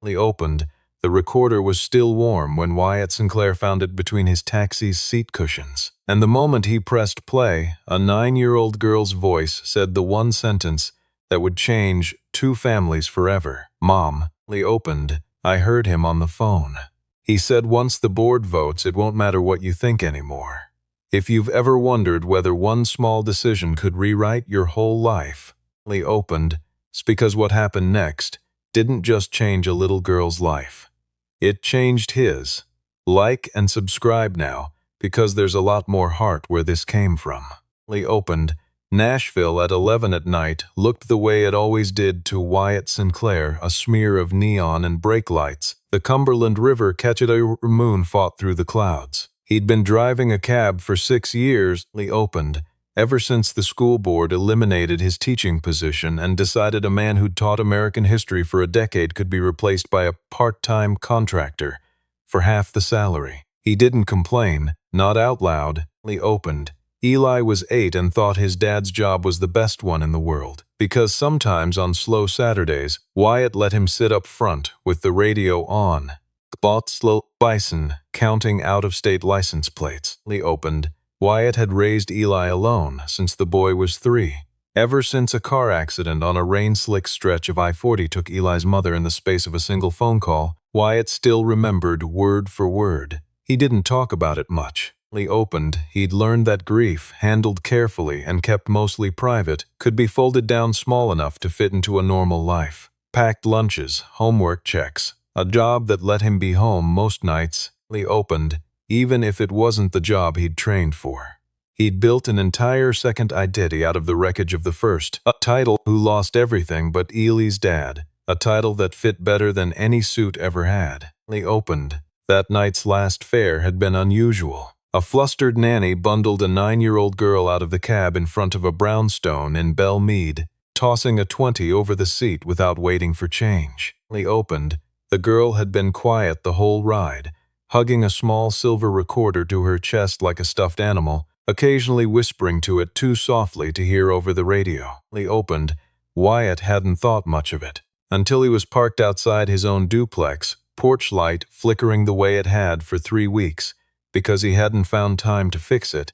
Opened. The recorder was still warm when Wyatt Sinclair found it between his taxi's seat cushions. And the moment he pressed play, a 9-year-old girl's voice said the one sentence that would change 2 families forever. Mom. Opened. I heard him on the phone. He said once the board votes, it won't matter what you think anymore. If you've ever wondered whether one small decision could rewrite your whole life, opened. It's because what happened next didn't just change a little girl's life. It changed his. Like and subscribe now, because there's a lot more heart where this came from. Opened. Nashville at 11 at night looked the way it always did to Wyatt Sinclair, a smear of neon and brake lights. The Cumberland River catching a moon fought through the clouds. He'd been driving a cab for 6 years. Opened. Ever since the school board eliminated his teaching position and decided a man who'd taught American history for a decade could be replaced by a part-time contractor for half the salary. He didn't complain, not out loud. Opened. Eli was 8 and thought his dad's job was the best one in the world, because sometimes on slow Saturdays, Wyatt let him sit up front with the radio on. Bought slow bison, counting out-of-state license plates. Opened. Wyatt had raised Eli alone since the boy was 3. Ever since a car accident on a rain-slick stretch of I-40 took Eli's mother in the space of a single phone call, Wyatt still remembered word for word. He didn't talk about it much. Opened. He'd learned that grief, handled carefully and kept mostly private, could be folded down small enough to fit into a normal life. Packed lunches, homework checks, a job that let him be home most nights. Opened. Even if it wasn't the job he'd trained for. He'd built an entire second identity out of the wreckage of the first. A title who lost everything but Eli's dad. A title that fit better than any suit ever had. Opened. That night's last fare had been unusual. A flustered nanny bundled a 9-year-old girl out of the cab in front of a brownstone in Belle Meade, tossing a 20 over the seat without waiting for change. Opened. The girl had been quiet the whole ride, hugging a small silver recorder to her chest like a stuffed animal, occasionally whispering to it too softly to hear over the radio. Opened. Wyatt hadn't thought much of it, until he was parked outside his own duplex, porch light flickering the way it had for 3 weeks, because he hadn't found time to fix it.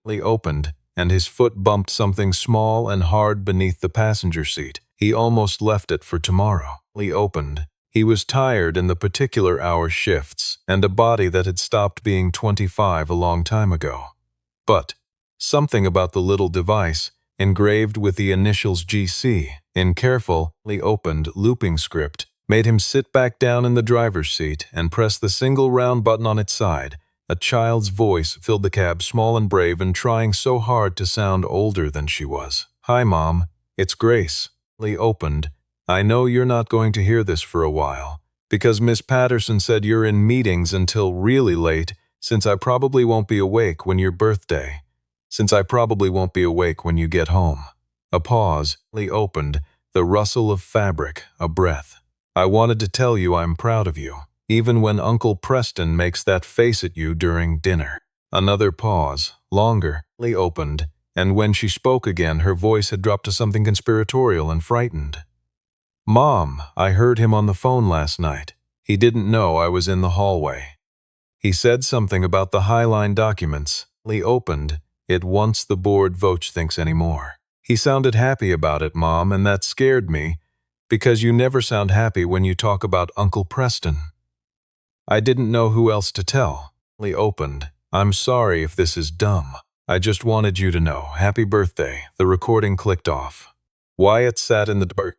Opened, and his foot bumped something small and hard beneath the passenger seat. He almost left it for tomorrow. Opened. He was tired in the particular hour shifts, and a body that had stopped being 25 a long time ago. But something about the little device, engraved with the initials GC, in carefully opened looping script, made him sit back down in the driver's seat and press the single round button on its side. A child's voice filled the cab, small and brave and trying so hard to sound older than she was. Hi, Mom. It's Grace. Opened. I know you're not going to hear this for a while, because Miss Patterson said you're in meetings until really late, since I probably won't be awake when your birthday. Since I probably won't be awake when you get home. A pause. Opened. The rustle of fabric. A breath. I wanted to tell you I'm proud of you, even when Uncle Preston makes that face at you during dinner. Another pause. Longer. Opened. And when she spoke again, her voice had dropped to something conspiratorial and frightened. Mom, I heard him on the phone last night. He didn't know I was in the hallway. He said something about the Highline documents. Opened. It once the board votes thinks anymore. He sounded happy about it, Mom, and that scared me, because you never sound happy when you talk about Uncle Preston. I didn't know who else to tell. Opened. I'm sorry if this is dumb. I just wanted you to know. Happy birthday. The recording clicked off. Wyatt sat in the dark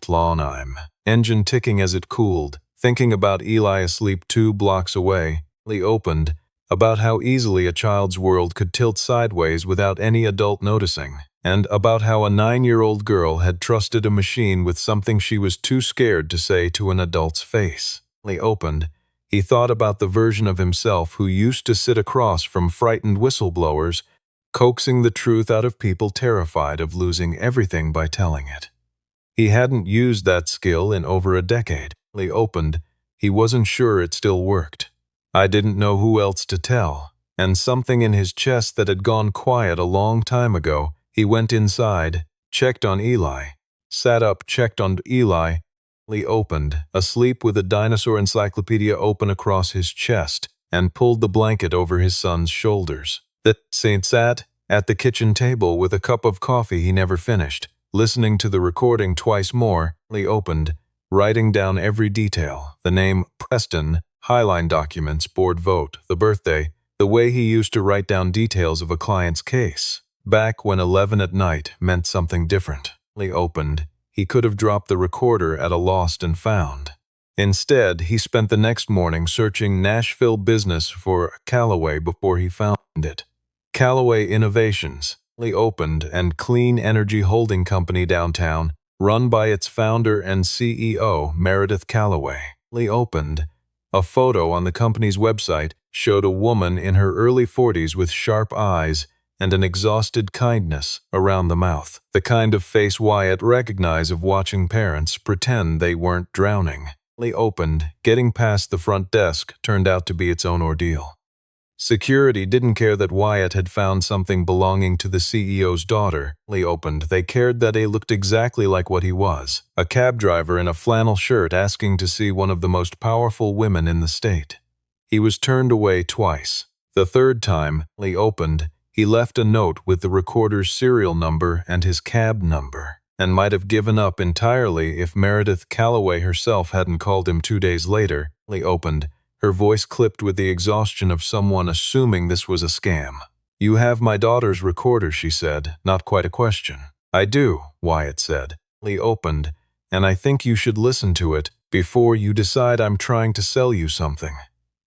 lawn, engine ticking as it cooled, thinking about Eli asleep 2 blocks away. Opened. About how easily a child's world could tilt sideways without any adult noticing, and about how a 9-year-old girl had trusted a machine with something she was too scared to say to an adult's face. Opened. He thought about the version of himself who used to sit across from frightened whistleblowers, coaxing the truth out of people terrified of losing everything by telling it. He hadn't used that skill in over a decade. Opened. He wasn't sure it still worked. I didn't know who else to tell, and something in his chest that had gone quiet a long time ago. He went inside, checked on Eli, sat up, checked on Eli. Lee opened, asleep with a dinosaur encyclopedia open across his chest, and pulled the blanket over his son's shoulders. The saint sat at the kitchen table with a cup of coffee he never finished, listening to the recording twice more. Lee opened, writing down every detail: the name Preston, Highline documents, board vote, the birthday, the way he used to write down details of a client's case. Back when 11 at night meant something different. Lee opened. He could have dropped the recorder at a lost and found. Instead, he spent the next morning searching Nashville business for Callaway before he found it. Callaway Innovations, Lee opened, and clean energy holding company downtown, run by its founder and CEO, Meredith Callaway. Lee opened. A photo on the company's website showed a woman in her early 40s with sharp eyes and an exhausted kindness around the mouth, the kind of face Wyatt recognized of watching parents pretend they weren't drowning. Lee opened. Getting past the front desk turned out to be its own ordeal. Security didn't care that Wyatt had found something belonging to the CEO's daughter. Lee opened. They cared that he looked exactly like what he was, a cab driver in a flannel shirt asking to see one of the most powerful women in the state. He was turned away twice. The third time Lee opened, he left a note with the recorder's serial number and his cab number, and might have given up entirely if Meredith Callaway herself hadn't called him 2 days later. Lee opened, her voice clipped with the exhaustion of someone assuming this was a scam. "You have my daughter's recorder," she said, not quite a question. "I do," Wyatt said. Lee opened, "and I think you should listen to it before you decide I'm trying to sell you something."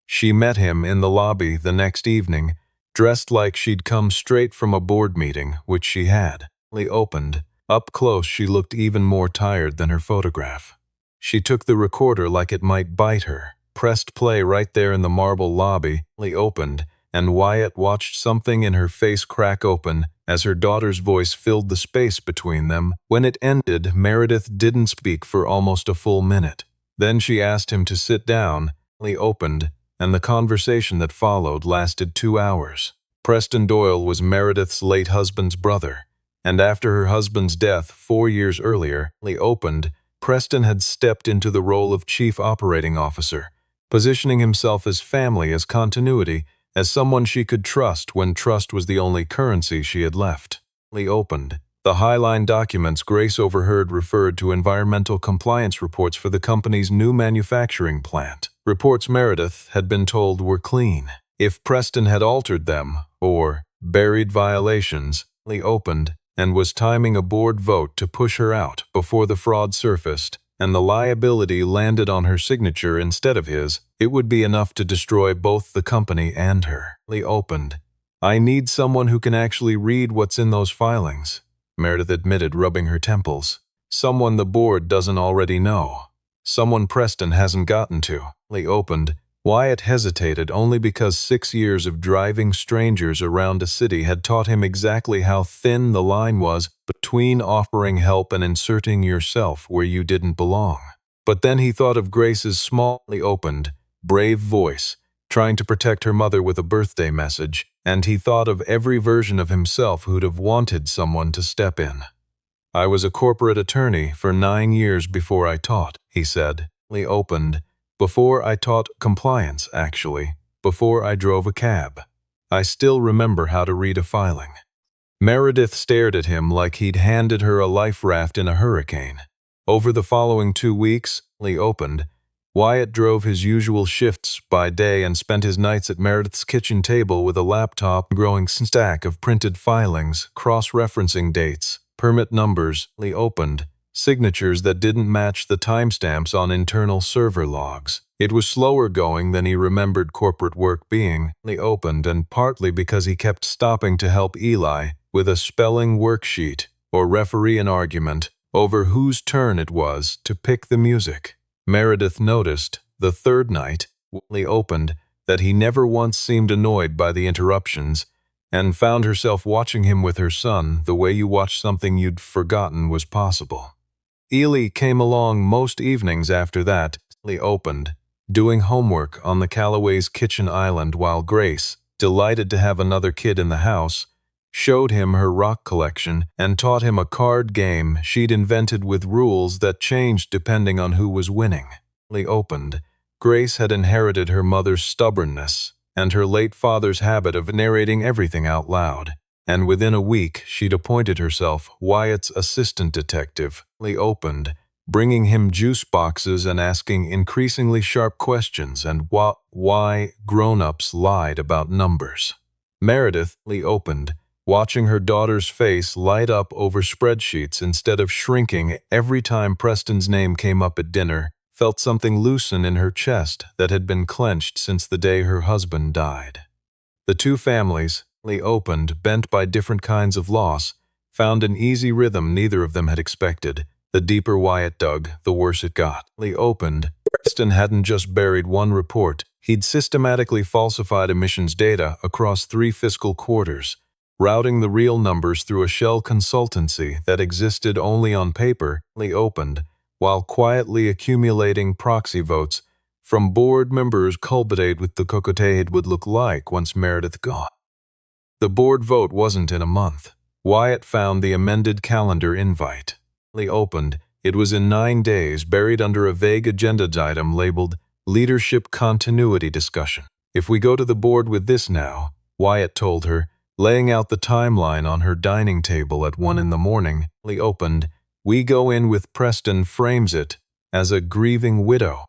She met him in the lobby the next evening, dressed like she'd come straight from a board meeting, which she had. Lee opened. Up close, she looked even more tired than her photograph. She took the recorder like it might bite her, pressed play right there in the marble lobby. Lee opened, and Wyatt watched something in her face crack open as her daughter's voice filled the space between them. When it ended, Meredith didn't speak for almost a full minute. Then she asked him to sit down. Lee opened, and the conversation that followed lasted 2 hours. Preston Doyle was Meredith's late husband's brother, and after her husband's death 4 years earlier, Lee opened, Preston had stepped into the role of chief operating officer, positioning himself as family, as continuity, as someone she could trust when trust was the only currency she had left. Lee opened. The Highline documents Grace overheard referred to environmental compliance reports for the company's new manufacturing plant. Reports Meredith had been told were clean. If Preston had altered them, or buried violations, Lee opened, and was timing a board vote to push her out before the fraud surfaced, and the liability landed on her signature instead of his, it would be enough to destroy both the company and her. Lee opened. "I need someone who can actually read what's in those filings," Meredith admitted, rubbing her temples. "Someone the board doesn't already know. Someone Preston hasn't gotten to." Lee opened. Wyatt hesitated only because 6 years of driving strangers around a city had taught him exactly how thin the line was between offering help and inserting yourself where you didn't belong. But then he thought of Grace's smallly opened, brave voice, trying to protect her mother with a birthday message, and he thought of every version of himself who'd have wanted someone to step in. "I was a corporate attorney for 9 years before I taught," he said. Lee opened. "Before I taught compliance, actually. Before I drove a cab. I still remember how to read a filing." Meredith stared at him like he'd handed her a life raft in a hurricane. Over the following 2 weeks, Lee opened, Wyatt drove his usual shifts by day and spent his nights at Meredith's kitchen table with a laptop, growing stack of printed filings, cross-referencing dates, permit numbers. Lee opened. Signatures that didn't match the timestamps on internal server logs. It was slower going than he remembered corporate work being. Lee opened, and partly because he kept stopping to help Eli with a spelling worksheet or referee an argument over whose turn it was to pick the music. Meredith noticed, the third night, Lee opened, that he never once seemed annoyed by the interruptions, and found herself watching him with her son the way you watch something you'd forgotten was possible. Ely came along most evenings after that. Lee opened, doing homework on the Callaway's kitchen island while Grace, delighted to have another kid in the house, showed him her rock collection, and taught him a card game she'd invented with rules that changed depending on who was winning. Opened, Grace had inherited her mother's stubbornness and her late father's habit of narrating everything out loud, and within a week she'd appointed herself Wyatt's assistant detective. Opened, bringing him juice boxes and asking increasingly sharp questions and why grown-ups lied about numbers. Meredith opened, watching her daughter's face light up over spreadsheets instead of shrinking every time Preston's name came up at dinner, felt something loosen in her chest that had been clenched since the day her husband died. The two families, opened, bent by different kinds of loss, found an easy rhythm neither of them had expected. The deeper Wyatt dug, the worse it got. Opened, Preston hadn't just buried one report, he'd systematically falsified emissions data across 3 fiscal quarters, routing the real numbers through a shell consultancy that existed only on paper. Opened, while quietly accumulating proxy votes from board members culminated with the cocotte it would look like once Meredith gone. The board vote wasn't in a month. Wyatt found the amended calendar invite. Opened, it was in 9 days, buried under a vague agenda item labeled Leadership Continuity Discussion. If we go to the board with this now, Wyatt told her, laying out the timeline on her dining table at 1 in the morning. Opened, we go in with Preston frames it as a grieving widow,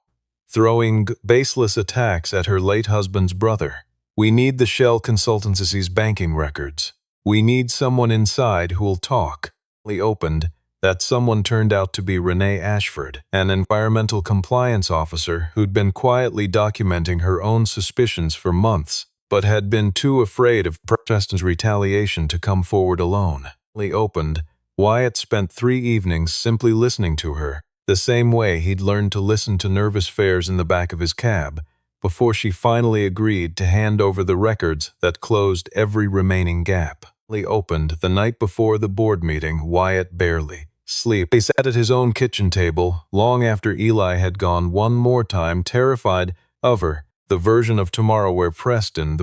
throwing baseless attacks at her late husband's brother. We need the shell consultancy's banking records. We need someone inside who'll talk. Opened, that someone turned out to be Renee Ashford, an environmental compliance officer who'd been quietly documenting her own suspicions for months, but had been too afraid of Preston's retaliation to come forward alone. Opened, Wyatt spent 3 evenings simply listening to her, the same way he'd learned to listen to nervous fares in the back of his cab, before she finally agreed to hand over the records that closed every remaining gap. Opened, the night before the board meeting, Wyatt barely slept. He sat at his own kitchen table, long after Eli had gone one more time, terrified of her, the version of tomorrow where Preston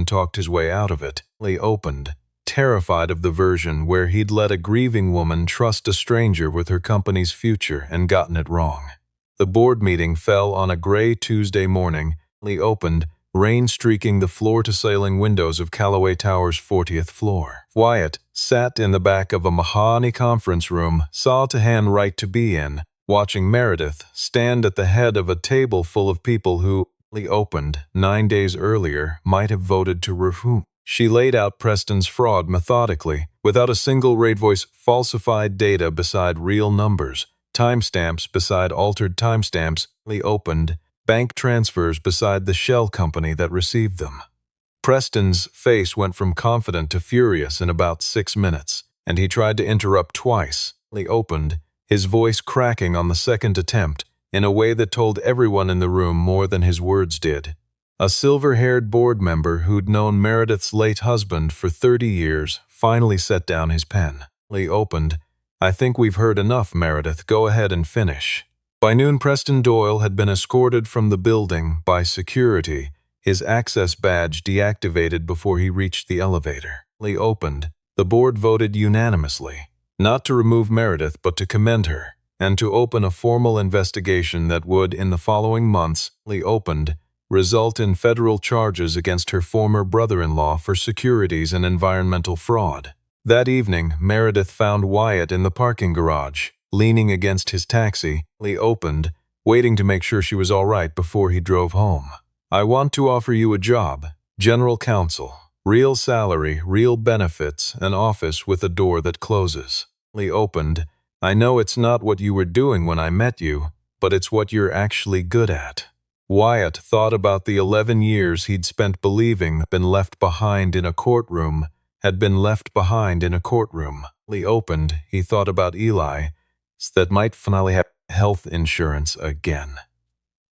talked his way out of it. Opened, terrified of the version where he'd let a grieving woman trust a stranger with her company's future and gotten it wrong. The board meeting fell on a gray Tuesday morning. Opened, rain streaking the floor-to-ceiling windows of Callaway Tower's 40th floor. Wyatt sat in the back of a mahogany conference room, saw to hand right to be in, watching Meredith stand at the head of a table full of people who, opened, 9 days earlier, might have voted to reform. She laid out Preston's fraud methodically, without a single rate voice, falsified data beside real numbers, timestamps beside altered timestamps. Opened, bank transfers beside the shell company that received them. Preston's face went from confident to furious in about 6 minutes, and he tried to interrupt twice. Opened, his voice cracking on the second attempt in a way that told everyone in the room more than his words did. A silver-haired board member who'd known Meredith's late husband for 30 years finally set down his pen. Opened, I think we've heard enough, Meredith. Go ahead and finish. By noon, Preston Doyle had been escorted from the building by security, his access badge deactivated before he reached the elevator. Opened, the board voted unanimously, not to remove Meredith but to commend her, and to open a formal investigation that would, in the following months, opened, result in federal charges against her former brother-in-law for securities and environmental fraud. That evening, Meredith found Wyatt in the parking garage, leaning against his taxi. Opened, waiting to make sure she was all right before he drove home. I want to offer you a job, general counsel, real salary, real benefits, an office with a door that closes. Opened, I know it's not what you were doing when I met you, but it's what you're actually good at. Wyatt thought about the 11 years he'd spent believing had been left behind in a courtroom. Opened, he thought about Eli, that might finally have health insurance again.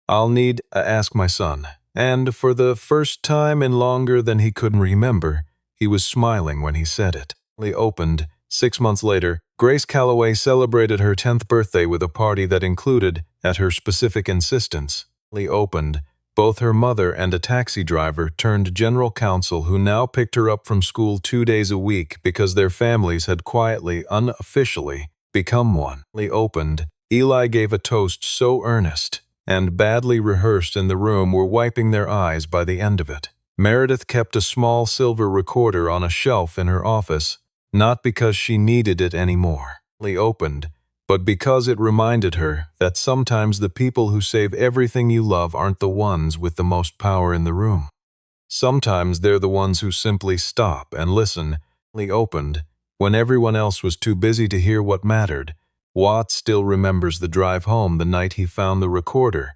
I'll need to ask my son. And for the first time in longer than he could remember, he was smiling when he said it. Opened, 6 months later, Grace Calloway celebrated her 10th birthday with a party that included, at her specific insistence, Opened, Both her mother and a taxi driver turned general counsel who now picked her up from school 2 days a week because their families had quietly, unofficially, become one. Opened, Eli gave a toast so earnest and badly rehearsed in the room were wiping their eyes by the end of it. Meredith kept a small silver recorder on a shelf in her office, not because she needed it anymore. Opened, but because it reminded her that sometimes the people who save everything you love aren't the ones with the most power in the room. Sometimes they're the ones who simply stop and listen. Opened, when everyone else was too busy to hear what mattered. Watt still remembers the drive home the night he found the recorder,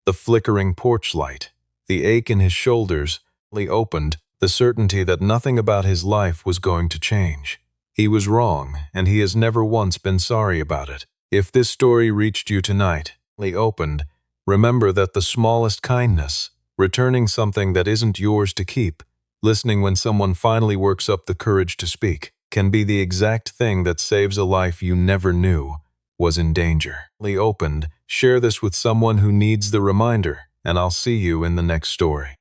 the flickering porch light, the ache in his shoulders. Opened, the certainty that nothing about his life was going to change. He was wrong, and he has never once been sorry about it. If this story reached you tonight, opened, remember that the smallest kindness, returning something that isn't yours to keep, listening when someone finally works up the courage to speak, can be the exact thing that saves a life you never knew was in danger. Opened, share this with someone who needs the reminder, and I'll see you in the next story.